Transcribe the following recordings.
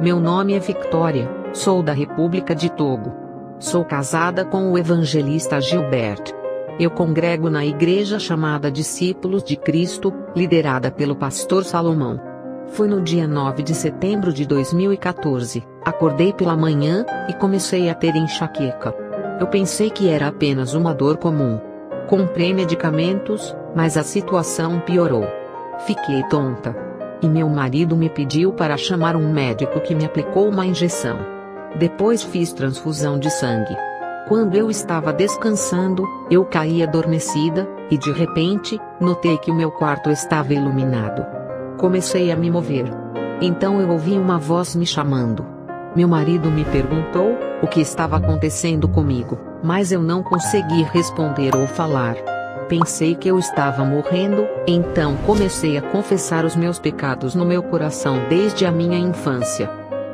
Meu nome é Victoria, sou da República de Togo. Sou casada com o evangelista Gilbert. Eu congrego na igreja chamada Discípulos de Cristo, liderada pelo pastor Salomão. Foi no dia 9 de setembro de 2014, acordei pela manhã, e comecei a ter enxaqueca. Eu pensei que era apenas uma dor comum. Comprei medicamentos, mas a situação piorou. Fiquei tonta. E meu marido me pediu para chamar um médico que me aplicou uma injeção. Depois fiz transfusão de sangue. Quando eu estava descansando, eu caí adormecida, e de repente, notei que o meu quarto estava iluminado. Comecei a me mover. Então eu ouvi uma voz me chamando. Meu marido me perguntou o que estava acontecendo comigo, mas eu não consegui responder ou falar. Pensei que eu estava morrendo, então comecei a confessar os meus pecados no meu coração desde a minha infância.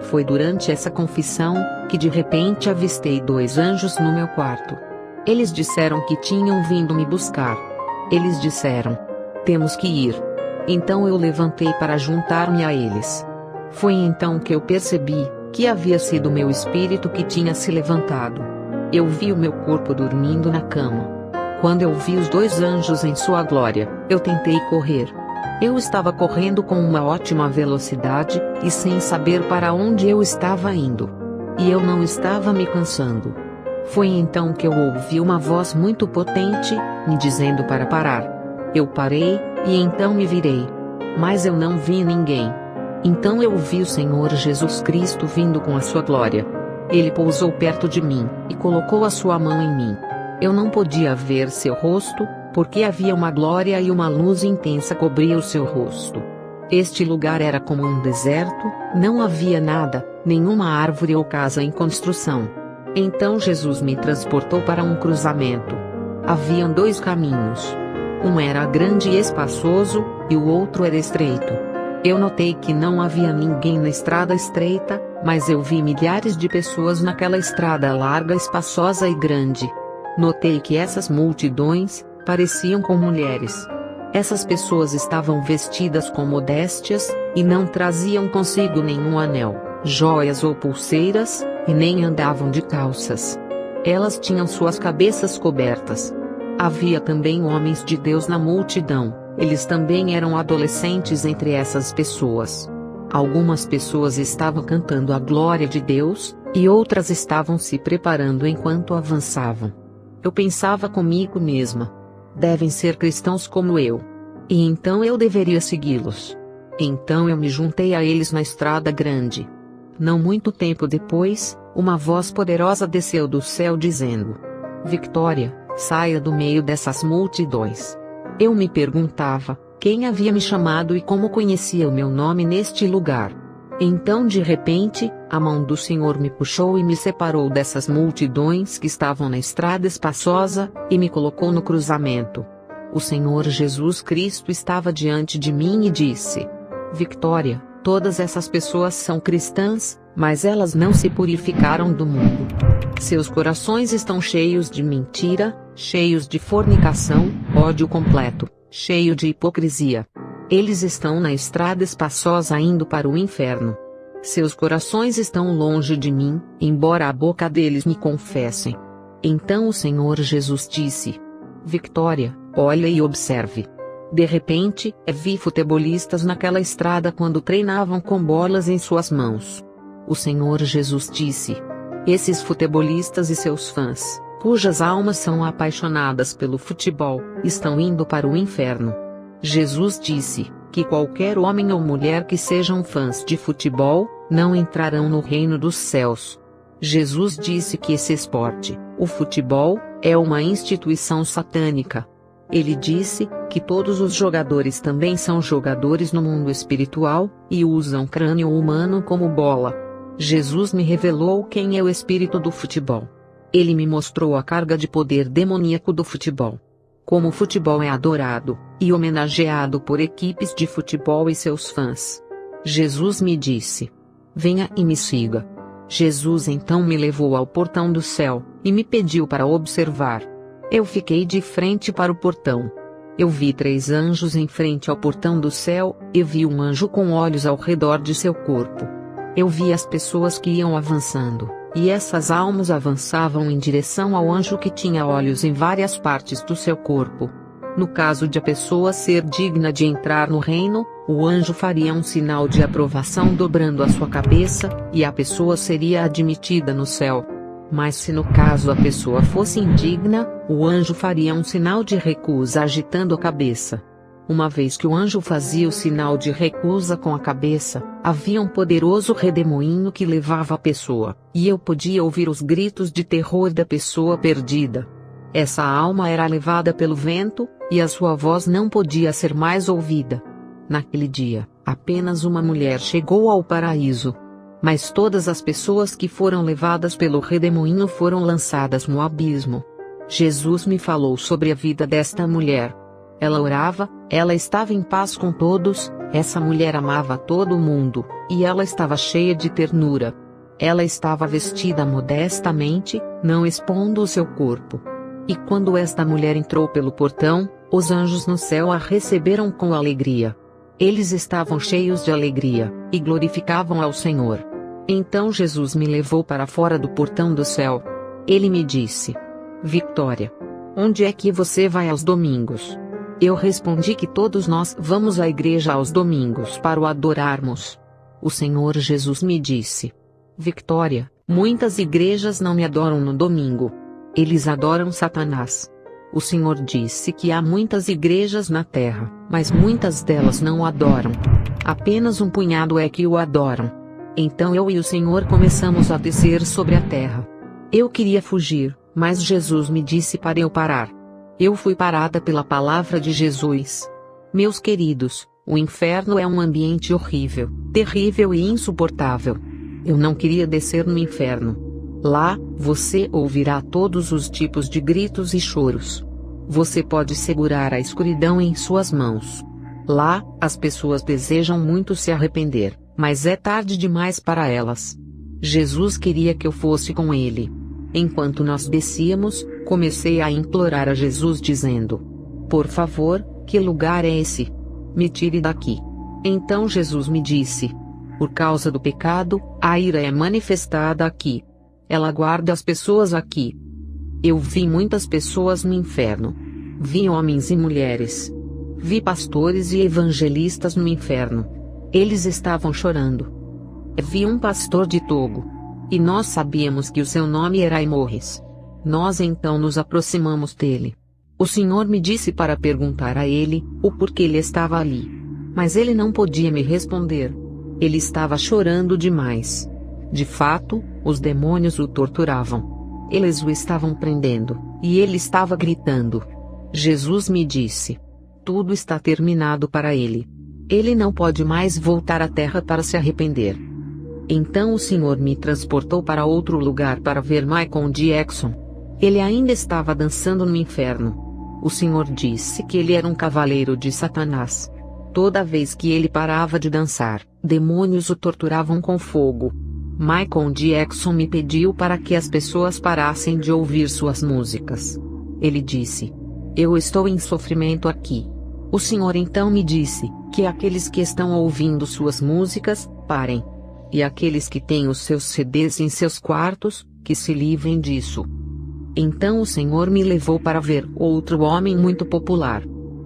Foi durante essa confissão que de repente avistei 2 anjos no meu quarto. Eles disseram que tinham vindo me buscar. Eles disseram: "Temos que ir." Então eu levantei para juntar-me a eles. Foi então que eu percebi que havia sido meu espírito que tinha se levantado. Eu vi o meu corpo dormindo na cama. Quando eu vi os 2 anjos em sua glória, eu tentei correr. Eu estava correndo com uma ótima velocidade, e sem saber para onde eu estava indo. E eu não estava me cansando. Foi então que eu ouvi uma voz muito potente, me dizendo para parar. Eu parei, e então me virei. Mas eu não vi ninguém. Então eu vi o Senhor Jesus Cristo vindo com a sua glória. Ele pousou perto de mim, e colocou a sua mão em mim. Eu não podia ver seu rosto, porque havia uma glória e uma luz intensa cobria o seu rosto. Este lugar era como um deserto, não havia nada, nenhuma árvore ou casa em construção. Então Jesus me transportou para um cruzamento. Haviam 2 caminhos. Um era grande e espaçoso, e o outro era estreito. Eu notei que não havia ninguém na estrada estreita, mas eu vi milhares de pessoas naquela estrada larga, espaçosa e grande. Notei que essas multidões pareciam com mulheres. Essas pessoas estavam vestidas com modéstias, e não traziam consigo nenhum anel, joias ou pulseiras, e nem andavam de calças. Elas tinham suas cabeças cobertas. Havia também homens de Deus na multidão, eles também eram adolescentes entre essas pessoas. Algumas pessoas estavam cantando a glória de Deus, e outras estavam se preparando enquanto avançavam. Eu pensava comigo mesma: devem ser cristãos como eu. E então eu deveria segui-los. Então eu me juntei a eles na estrada grande. Não muito tempo depois, uma voz poderosa desceu do céu dizendo: "Victoria, saia do meio dessas multidões." Eu me perguntava quem havia me chamado e como conhecia o meu nome neste lugar. Então de repente, a mão do Senhor me puxou e me separou dessas multidões que estavam na estrada espaçosa, e me colocou no cruzamento. O Senhor Jesus Cristo estava diante de mim e disse: "Victoria, todas essas pessoas são cristãs, mas elas não se purificaram do mundo. Seus corações estão cheios de mentira, cheios de fornicação, ódio completo, cheio de hipocrisia. Eles estão na estrada espaçosa indo para o inferno. Seus corações estão longe de mim, embora a boca deles me confessem." Então o Senhor Jesus disse: "Victoria, olha e observe." De repente, vi futebolistas naquela estrada quando treinavam com bolas em suas mãos. O Senhor Jesus disse: "Esses futebolistas e seus fãs, cujas almas são apaixonadas pelo futebol, estão indo para o inferno." Jesus disse que qualquer homem ou mulher que sejam fãs de futebol, não entrarão no reino dos céus. Jesus disse que esse esporte, o futebol, é uma instituição satânica. Ele disse que todos os jogadores também são jogadores no mundo espiritual, e usam crânio humano como bola. Jesus me revelou quem é o espírito do futebol. Ele me mostrou a carga de poder demoníaco do futebol. Como o futebol é adorado e homenageado por equipes de futebol e seus fãs. Jesus me disse: "Venha e me siga." Jesus então me levou ao portão do céu, e me pediu para observar. Eu fiquei de frente para o portão. Eu vi 3 anjos em frente ao portão do céu, e vi um anjo com olhos ao redor de seu corpo. Eu vi as pessoas que iam avançando, e essas almas avançavam em direção ao anjo que tinha olhos em várias partes do seu corpo. No caso de a pessoa ser digna de entrar no reino, o anjo faria um sinal de aprovação dobrando a sua cabeça, e a pessoa seria admitida no céu. Mas se no caso a pessoa fosse indigna, o anjo faria um sinal de recusa agitando a cabeça. Uma vez que o anjo fazia o sinal de recusa com a cabeça, havia um poderoso redemoinho que levava a pessoa, e eu podia ouvir os gritos de terror da pessoa perdida. Essa alma era levada pelo vento, e a sua voz não podia ser mais ouvida. Naquele dia, apenas uma mulher chegou ao paraíso. Mas todas as pessoas que foram levadas pelo redemoinho foram lançadas no abismo. Jesus me falou sobre a vida desta mulher. Ela orava, ela estava em paz com todos, essa mulher amava todo mundo, e ela estava cheia de ternura. Ela estava vestida modestamente, não expondo o seu corpo. E quando esta mulher entrou pelo portão, os anjos no céu a receberam com alegria. Eles estavam cheios de alegria, e glorificavam ao Senhor. Então Jesus me levou para fora do portão do céu. Ele me disse: Victoria, onde é que você vai aos domingos? Eu respondi que todos nós vamos à igreja aos domingos para o adorarmos. O Senhor Jesus me disse: Victoria, muitas igrejas não me adoram no domingo. Eles adoram Satanás. O Senhor disse que há muitas igrejas na terra, mas muitas delas não o adoram. Apenas um punhado é que o adoram. Então eu e o Senhor começamos a descer sobre a terra. Eu queria fugir, mas Jesus me disse para eu parar. Eu fui parada pela palavra de Jesus. Meus queridos, o inferno é um ambiente horrível, terrível e insuportável. Eu não queria descer no inferno. Lá, você ouvirá todos os tipos de gritos e choros. Você pode segurar a escuridão em suas mãos. Lá, as pessoas desejam muito se arrepender, mas é tarde demais para elas. Jesus queria que eu fosse com ele. Enquanto nós descíamos, comecei a implorar a Jesus dizendo: Por favor, que lugar é esse? Me tire daqui. Então Jesus me disse: Por causa do pecado, a ira é manifestada aqui. Ela guarda as pessoas aqui. Eu vi muitas pessoas no inferno. Vi homens e mulheres. Vi pastores e evangelistas no inferno. Eles estavam chorando. Vi um pastor de Togo. E nós sabíamos que o seu nome era Imorres. Nós então nos aproximamos dele. O Senhor me disse para perguntar a ele o porquê ele estava ali. Mas ele não podia me responder. Ele estava chorando demais. De fato, os demônios o torturavam. Eles o estavam prendendo, e ele estava gritando. Jesus me disse: Tudo está terminado para ele. Ele não pode mais voltar à terra para se arrepender. Então o Senhor me transportou para outro lugar para ver Michael Jackson. Ele ainda estava dançando no inferno. O Senhor disse que ele era um cavaleiro de Satanás. Toda vez que ele parava de dançar, demônios o torturavam com fogo. Michael Jackson me pediu para que as pessoas parassem de ouvir suas músicas. Ele disse: Eu estou em sofrimento aqui. O Senhor então me disse que aqueles que estão ouvindo suas músicas, parem. E aqueles que têm os seus CDs em seus quartos, que se livrem disso. Então o Senhor me levou para ver outro homem muito popular.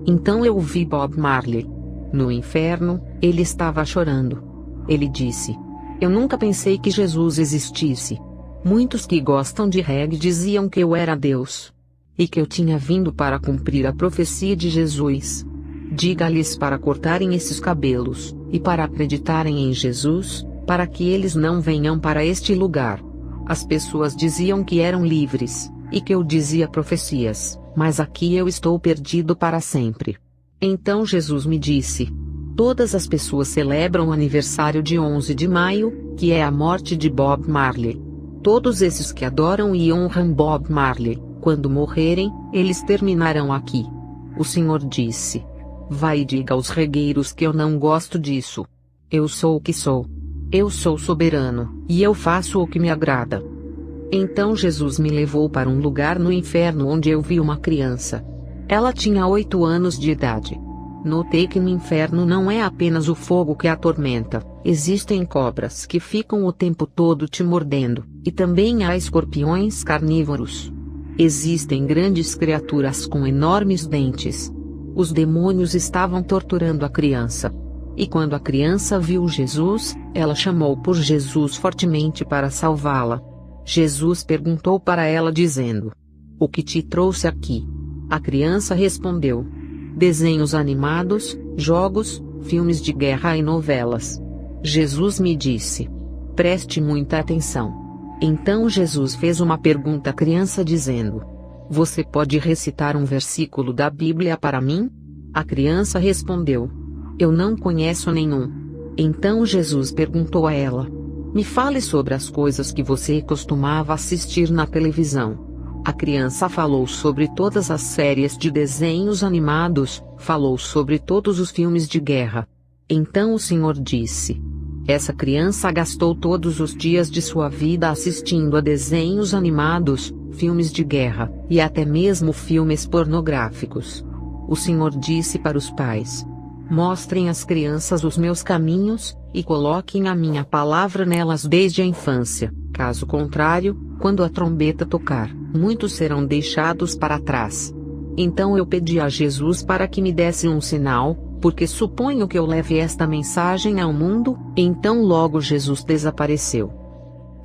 Então eu vi Bob Marley. No inferno, ele estava chorando. Ele disse: Eu nunca pensei que Jesus existisse. Muitos que gostam de reggae diziam que eu era Deus. E que eu tinha vindo para cumprir a profecia de Jesus. Diga-lhes para cortarem esses cabelos, e para acreditarem em Jesus, para que eles não venham para este lugar. As pessoas diziam que eram livres, e que eu dizia profecias, mas aqui eu estou perdido para sempre. Então Jesus me disse: Todas as pessoas celebram o aniversário de 11 de maio, que é a morte de Bob Marley. Todos esses que adoram e honram Bob Marley, quando morrerem, eles terminarão aqui. O Senhor disse: Vai e diga aos regueiros que eu não gosto disso. Eu sou o que sou. Eu sou soberano, e eu faço o que me agrada. Então Jesus me levou para um lugar no inferno onde eu vi uma criança. Ela tinha 8 anos de idade. Notei que no inferno não é apenas o fogo que a atormenta, Existem cobras que ficam o tempo todo te mordendo, e também há escorpiões carnívoros. Existem grandes criaturas com enormes dentes. Os demônios estavam torturando a criança. E quando a criança viu Jesus, ela chamou por Jesus fortemente para salvá-la. Jesus perguntou para ela dizendo: "O que te trouxe aqui?" A criança respondeu: "Desenhos animados, jogos, filmes de guerra e novelas." Jesus me disse: "Preste muita atenção." Então Jesus fez uma pergunta à criança dizendo: "Você pode recitar um versículo da Bíblia para mim?" A criança respondeu: "Eu não conheço nenhum." Então Jesus perguntou a ela: "Me fale sobre as coisas que você costumava assistir na televisão." A criança falou sobre todas as séries de desenhos animados, falou sobre todos os filmes de guerra. Então o Senhor disse: "Essa criança gastou todos os dias de sua vida assistindo a desenhos animados, filmes de guerra, e até mesmo filmes pornográficos." O Senhor disse para os pais: "Mostrem às crianças os meus caminhos, e coloquem a minha palavra nelas desde a infância, caso contrário, quando a trombeta tocar, muitos serão deixados para trás." Então eu pedi a Jesus para que me desse um sinal, porque suponho que eu leve esta mensagem ao mundo. Então logo Jesus desapareceu.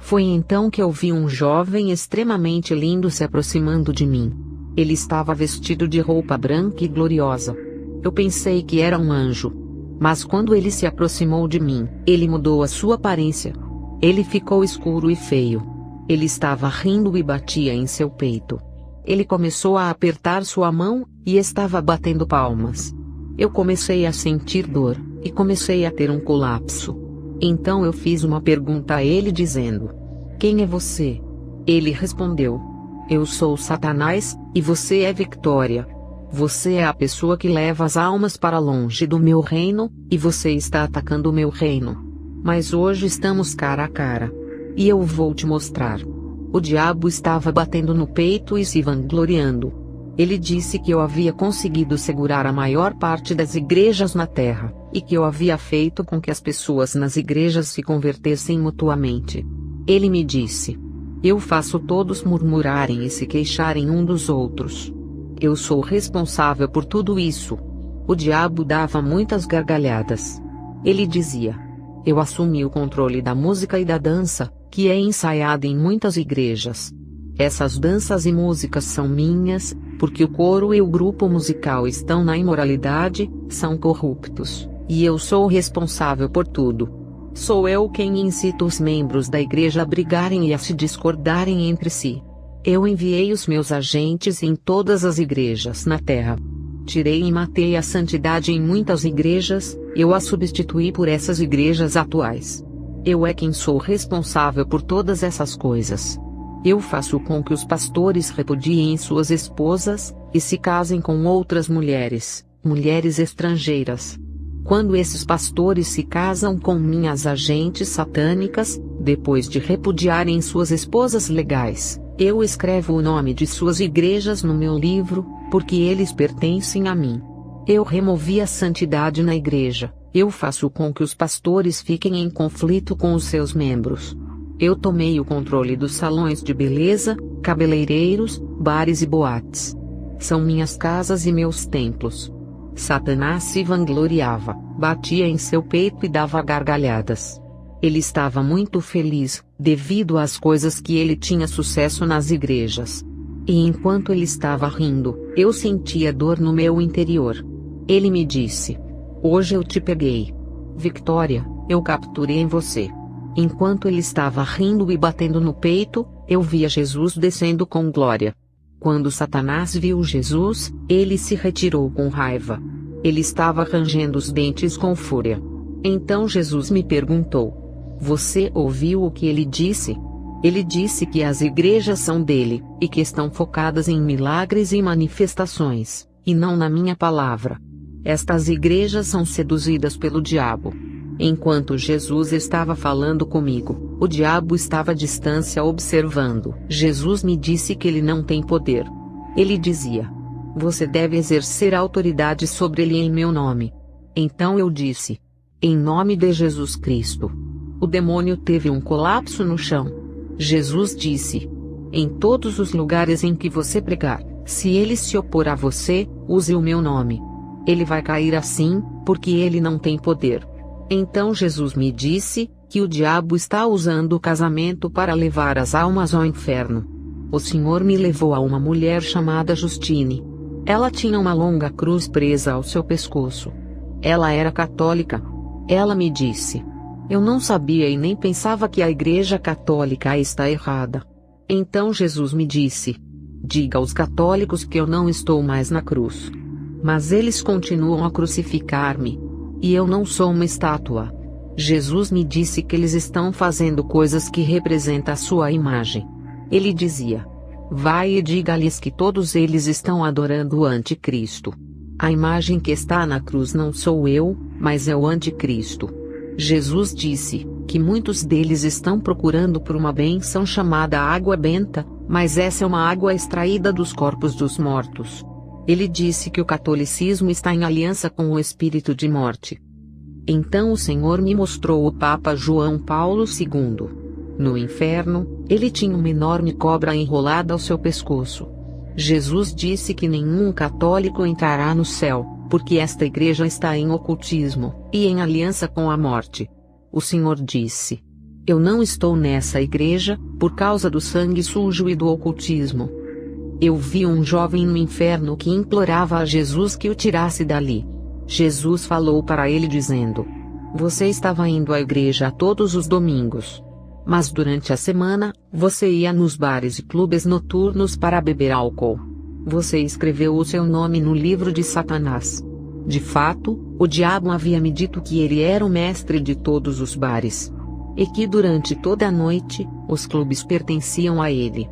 Foi então que eu vi um jovem extremamente lindo se aproximando de mim. Ele estava vestido de roupa branca e gloriosa. Eu pensei que era um anjo. Mas quando ele se aproximou de mim, ele mudou a sua aparência. Ele ficou escuro e feio. Ele estava rindo e batia em seu peito. Ele começou a apertar sua mão, e estava batendo palmas. Eu comecei a sentir dor, e comecei a ter um colapso. Então eu fiz uma pergunta a ele dizendo: "Quem é você?" Ele respondeu: "Eu sou Satanás, e você é Victoria. Você é a pessoa que leva as almas para longe do meu reino, e você está atacando o meu reino. Mas hoje estamos cara a cara. E eu vou te mostrar." O diabo estava batendo no peito e se vangloriando. Ele disse que eu havia conseguido segurar a maior parte das igrejas na terra, e que eu havia feito com que as pessoas nas igrejas se convertessem mutuamente. Ele me disse: "Eu faço todos murmurarem e se queixarem um dos outros. Eu sou responsável por tudo isso." O diabo dava muitas gargalhadas. Ele dizia: "Eu assumi o controle da música e da dança, que é ensaiada em muitas igrejas. Essas danças e músicas são minhas, porque o coro e o grupo musical estão na imoralidade, são corruptos, e eu sou responsável por tudo. Sou eu quem incita os membros da igreja a brigarem e a se discordarem entre si. Eu enviei os meus agentes em todas as igrejas na terra. Tirei e matei a santidade em muitas igrejas, eu a substituí por essas igrejas atuais. Eu é quem sou responsável por todas essas coisas. Eu faço com que os pastores repudiem suas esposas, e se casem com outras mulheres, mulheres estrangeiras. Quando esses pastores se casam com minhas agentes satânicas, depois de repudiarem suas esposas legais, eu escrevo o nome de suas igrejas no meu livro, porque eles pertencem a mim. Eu removi a santidade na igreja, eu faço com que os pastores fiquem em conflito com os seus membros. Eu tomei o controle dos salões de beleza, cabeleireiros, bares e boates. São minhas casas e meus templos." Satanás se vangloriava, batia em seu peito e dava gargalhadas. Ele estava muito feliz, devido às coisas que ele tinha sucesso nas igrejas. E enquanto ele estava rindo, eu sentia dor no meu interior. Ele me disse: "Hoje eu te peguei. Victoria, eu capturei em você." Enquanto ele estava rindo e batendo no peito, eu via Jesus descendo com glória. Quando Satanás viu Jesus, ele se retirou com raiva. Ele estava rangendo os dentes com fúria. Então Jesus me perguntou: "Você ouviu o que ele disse?" Ele disse que as igrejas são dele, e que estão focadas em milagres e manifestações, e não na minha palavra. Estas igrejas são seduzidas pelo diabo. Enquanto Jesus estava falando comigo, o diabo estava à distância observando. Jesus me disse que ele não tem poder. Ele dizia: "Você deve exercer autoridade sobre ele em meu nome." Então eu disse: Em nome de Jesus Cristo. O demônio teve um colapso no chão. Jesus disse: em todos os lugares em que você pregar, se ele se opor a você, use o meu nome. Ele vai cair assim, porque ele não tem poder. Então Jesus me disse que o diabo está usando o casamento para levar as almas ao inferno. O Senhor me levou a uma mulher chamada Justine. Ela tinha uma longa cruz presa ao seu pescoço. Ela era católica. Ela me disse: eu não sabia e nem pensava que a Igreja Católica está errada. Então Jesus me disse: diga aos católicos que eu não estou mais na cruz. Mas eles continuam a crucificar-me. E eu não sou uma estátua. Jesus me disse que eles estão fazendo coisas que representam a sua imagem. Ele dizia: vai e diga-lhes que todos eles estão adorando o anticristo. A imagem que está na cruz não sou eu, mas é o anticristo. Jesus disse que muitos deles estão procurando por uma bênção chamada água benta, mas essa é uma água extraída dos corpos dos mortos. Ele disse que o catolicismo está em aliança com o espírito de morte. Então o Senhor me mostrou o Papa João Paulo II. No inferno, ele tinha uma enorme cobra enrolada ao seu pescoço. Jesus disse que nenhum católico entrará no céu, porque esta igreja está em ocultismo, e em aliança com a morte. O Senhor disse: eu não estou nessa igreja, por causa do sangue sujo e do ocultismo. Eu vi um jovem no inferno que implorava a Jesus que o tirasse dali. Jesus falou para ele dizendo: você estava indo à igreja todos os domingos. Mas durante a semana, você ia nos bares e clubes noturnos para beber álcool. Você escreveu o seu nome no livro de Satanás. De fato, o diabo havia me dito que ele era o mestre de todos os bares. E que durante toda a noite, os clubes pertenciam a ele.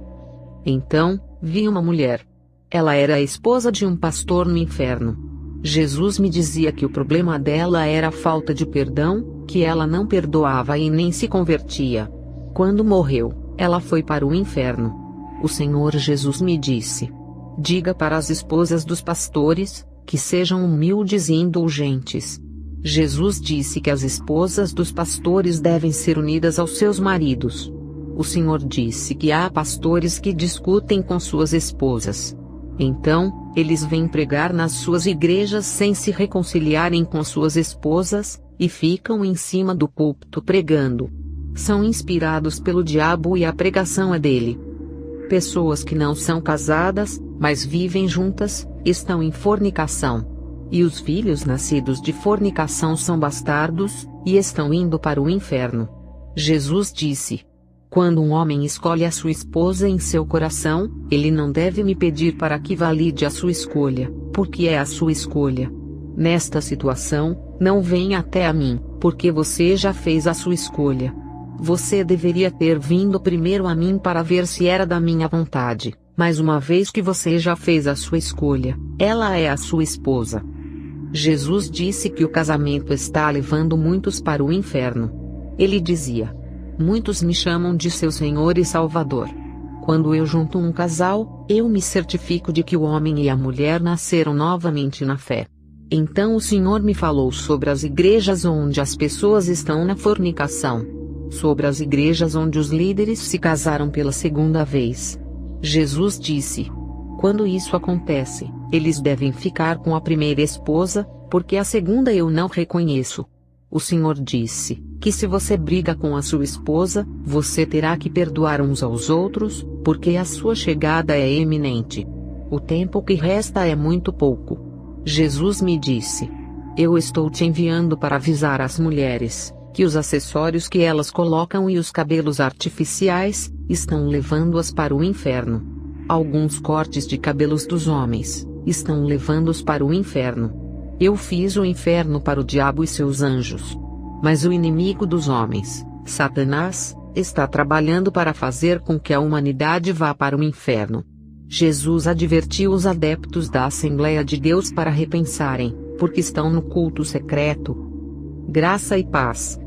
Então, vi uma mulher. Ela era a esposa de um pastor no inferno. Jesus me dizia que o problema dela era a falta de perdão, que ela não perdoava e nem se convertia. Quando morreu, ela foi para o inferno. O Senhor Jesus me disse: diga para as esposas dos pastores, que sejam humildes e indulgentes. Jesus disse que as esposas dos pastores devem ser unidas aos seus maridos. O Senhor disse que há pastores que discutem com suas esposas. Então, eles vêm pregar nas suas igrejas sem se reconciliarem com suas esposas, e ficam em cima do púlpito pregando. São inspirados pelo diabo e a pregação é dele. Pessoas que não são casadas, mas vivem juntas, estão em fornicação. E os filhos nascidos de fornicação são bastardos, e estão indo para o inferno. Jesus disse: quando um homem escolhe a sua esposa em seu coração, ele não deve me pedir para que valide a sua escolha, porque é a sua escolha. Nesta situação, não venha até a mim, porque você já fez a sua escolha. Você deveria ter vindo primeiro a mim para ver se era da minha vontade, mas uma vez que você já fez a sua escolha, ela é a sua esposa. Jesus disse que o casamento está levando muitos para o inferno. Ele dizia: muitos me chamam de seu Senhor e Salvador. Quando eu junto um casal, eu me certifico de que o homem e a mulher nasceram novamente na fé. Então o Senhor me falou sobre as igrejas onde as pessoas estão na fornicação. Sobre as igrejas onde os líderes se casaram pela segunda vez. Jesus disse: quando isso acontece, eles devem ficar com a primeira esposa, porque a segunda eu não reconheço. O Senhor disse que se você briga com a sua esposa, você terá que perdoar uns aos outros, porque a sua chegada é iminente. O tempo que resta é muito pouco. Jesus me disse: eu estou te enviando para avisar as mulheres que os acessórios que elas colocam e os cabelos artificiais estão levando-as para o inferno. Alguns cortes de cabelos dos homens estão levando-os para o inferno. Eu fiz o inferno para o diabo e seus anjos. Mas o inimigo dos homens, Satanás, está trabalhando para fazer com que a humanidade vá para o inferno. Jesus advertiu os adeptos da Assembleia de Deus para repensarem, porque estão no culto secreto. Graça e paz.